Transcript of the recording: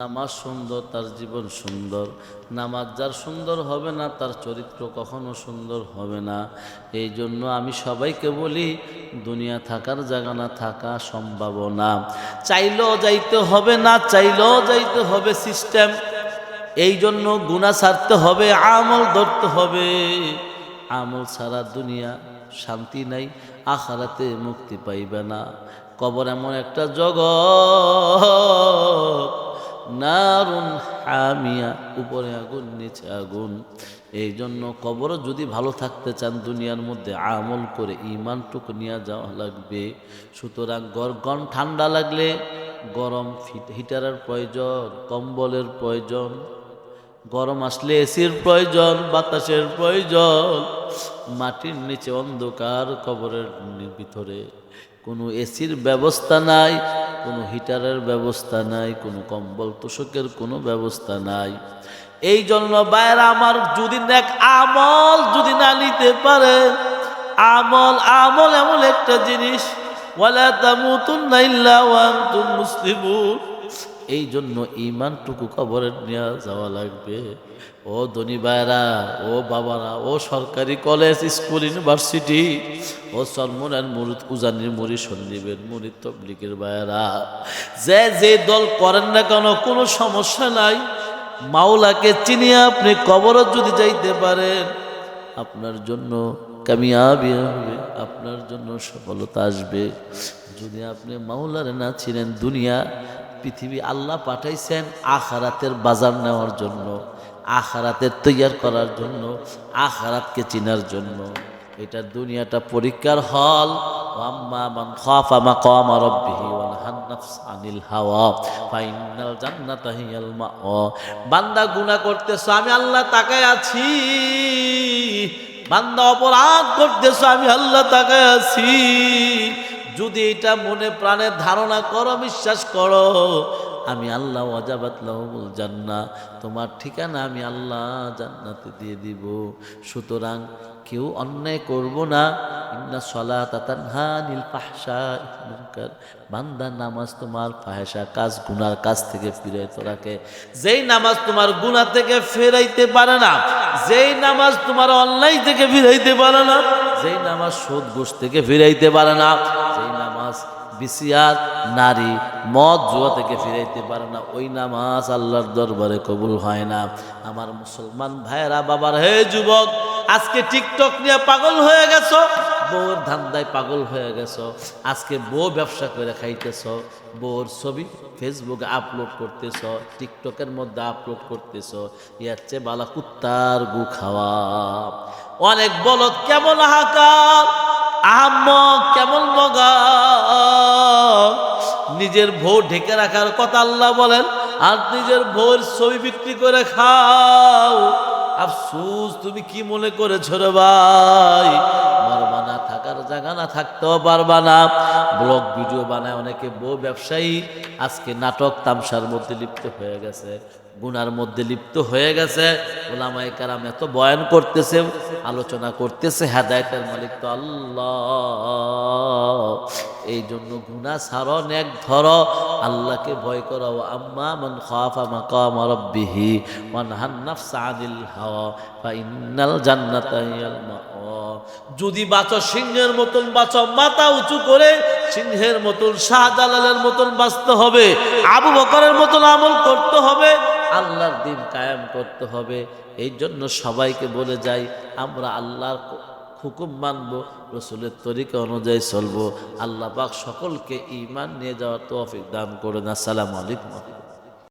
নামাজ সুন্দর, তার জীবন সুন্দর। নামাজ যার সুন্দর হবে না, তার চরিত্র কখনো সুন্দর হবে না। এই জন্য আমি সবাইকে বলি, দুনিয়া থাকার জায়গা না, থাকা সম্ভব না। চাইলেও যাইতে হবে, না চাইলেও যাইতে হবে, সিস্টেম। এই জন্য গুনাহ ছাড়তে হবে, আমল ধরতে হবে। আমল ছাড়া দুনিয়া শান্তি নাই, আখিরাতে মুক্তি পাইবে না। কবর এমন একটা জগৎ, নারুন হামিয়া, উপরে আগুন নিচে আগুন। এই জন্য কবর যদি ভালো থাকতে চান, দুনিয়ার মধ্যে আমল করে ইমানটুকু নিয়ে যাওয়া লাগবে। সুতরাং গরম ঠান্ডা লাগলে গরম হিটারের প্রয়োজন, কম্বলের প্রয়োজন। গরম আসলে এসির প্রয়োজন, বাতাসের প্রয়োজন। মাটির নিচে অন্ধকার, কবরের ভিতরে কোনো এসির ব্যবস্থা নাই, কোনো হিটারের ব্যবস্থা নাই, কোনো কম্বল তোষকের কোনো ব্যবস্থা নাই। এই জন্য বাইরে আমার, যদি নেক আমল যদি না নিতে পারে, আমল আমল এমন একটা জিনিস, ওয়ালা তামুতুন্না ইল্লা ওয়া আনতুম মুসলিমুন। এই জন্য ইমানটুকু কবরে নিয়ে যাওয়া লাগবে। ও ধনী ভাইরা, ও বাবারা, ও সরকারি কলেজ, স্কুল, ইউনিভার্সিটি, ও সলমনের মুরিদ, উজানির মুরিদ, সন্দীপের মুরিদ, তবলিগের ভাইরা, যে দল করেন না কেন, কোনো সমস্যা নাই। মাওলাকে চিনিয়ে আপনি কবরে যদি যাইতে পারেন, আপনার জন্য কামিয়াবি হবে, আপনার জন্য সফলতা আসবে। যদি আপনি মাওলারে না চিনেন, দুনিয়া পৃথিবী আল্লাহ পাঠাইছেন আখিরাতের বাজার নেওয়ার জন্য, আখিরাতের তৈয়ার করার জন্য, আখিরাতকে চিনার জন্য। এটা দুনিয়াটা পরীক্ষার হল। আম্মা মান খাফা মাকাম রাব্বিহি ওয়া নাহান নাফস আনিল হাওয়া ফাইনাল জান্নাতা হিয়াল মাওয়া। বান্দা গুনাহ করতেছো, আমি আল্লাহ তাকায় আছি। বান্দা অপরাধ করতেছো, আমি আল্লাহ তাকায় আছি। যদি এটা মনে প্রাণে ধারণা করো, বিশ্বাস করো, আমি আল্লাহ ওয়াজাবাত লাহুমুল জান্নাহ, তোমার ঠিকানা আমি আল্লাহ জান্নাতে দিয়ে দিব। সুতরাং কেউ অন্যায় করব না। ইন্না সলাতা তানহা আনিল ফাহশাই ওয়াল মুনকার। বান্দা, নামাজ তোমার ফাহেসা কাজ, গুনার কাজ থেকে ফিরাইতে রাখে। যেই নামাজ তোমার গুনাহ থেকে ফিরাইতে পারে না, যেই নামাজ তোমার অন্যায় থেকে ফিরাইতে পারে না, যেই নামাজ সুদ ঘুষ থেকে ফিরাইতে পারে না, যেই নামাজ বিসিয়ার, নারী, মদ, জুয়া থেকে ফিরাইতে পারে না, ওই নামাজ আল্লাহর দরবারে কবুল হয় না। আমার মুসলমান ভাইয়েরা, বাবার, হে যুবক, আজকে টিকটক নিয়ে পাগল হয়ে গেছো, বউর ধান্দায় পাগল হয়ে গেছো। আজকে বউ ব্যবসা করে খাইতেছ, বউর ছবি ফেসবুকে আপলোড করতেছ, টিকটকের মধ্যে আপলোড করতেছ। ইয়ার চেয়ে বালা কুত্তার গু খাওয়া। অনেক বলদ কেমন হাহাকার, আহাম্মক কেমন মগা। নিজের বউ ঢেকে রাখার কথা আল্লাহ বলেন, আর নিজের বউর ছবি বিক্রি করে খাও। আফসোস, তুমি কি মনে করেছো রে ভাই? মরবা না, থাকার জায়গা না, থাকতেও পারবা না। ব্লগ ভিডিও বানায় অনেকে, বউ ব্যবসায়ী। আজকে নাটক তামসার মধ্যে লিপ্ত হয়ে গেছে, গুনার মধ্যে লিপ্ত হয়ে গেছে। ওলামায়ে কেরাম এত বয়ান করতেছে, আলোচনা করতেছে, হেদায়েতের মালিক তো আল্লাহ। এই জন্য গুনাহ ছাড়ো, নেক ধরো, আল্লাহকে ভয় করো। আম্মা মান খাফা মাকাম রাব্বিহি ওয়া নাহান নাফসা আনিল হাওয়া ফাইনাল জান্নাতা হিয়াল মাওয়া। যদি বাঁচো সিংহের মতন বাঁচো, মাথা উঁচু করে সিংহের মতন, শাহজালালের মতন বাঁচতে হবে, আবু বকরের মতন আমল করতে হবে, আল্লাহর দিন কায়েম করতে হবে। এই জন্য সবাইকে বলে যাই, আমরা আল্লাহর হুকুম মানব, রসুলের তরিকা অনুযায়ী চলবো। আল্লাহ পাক সকলকে ঈমান নিয়ে যাওয়ার তৌফিক দান করুন। আসসালামু আলাইকুম।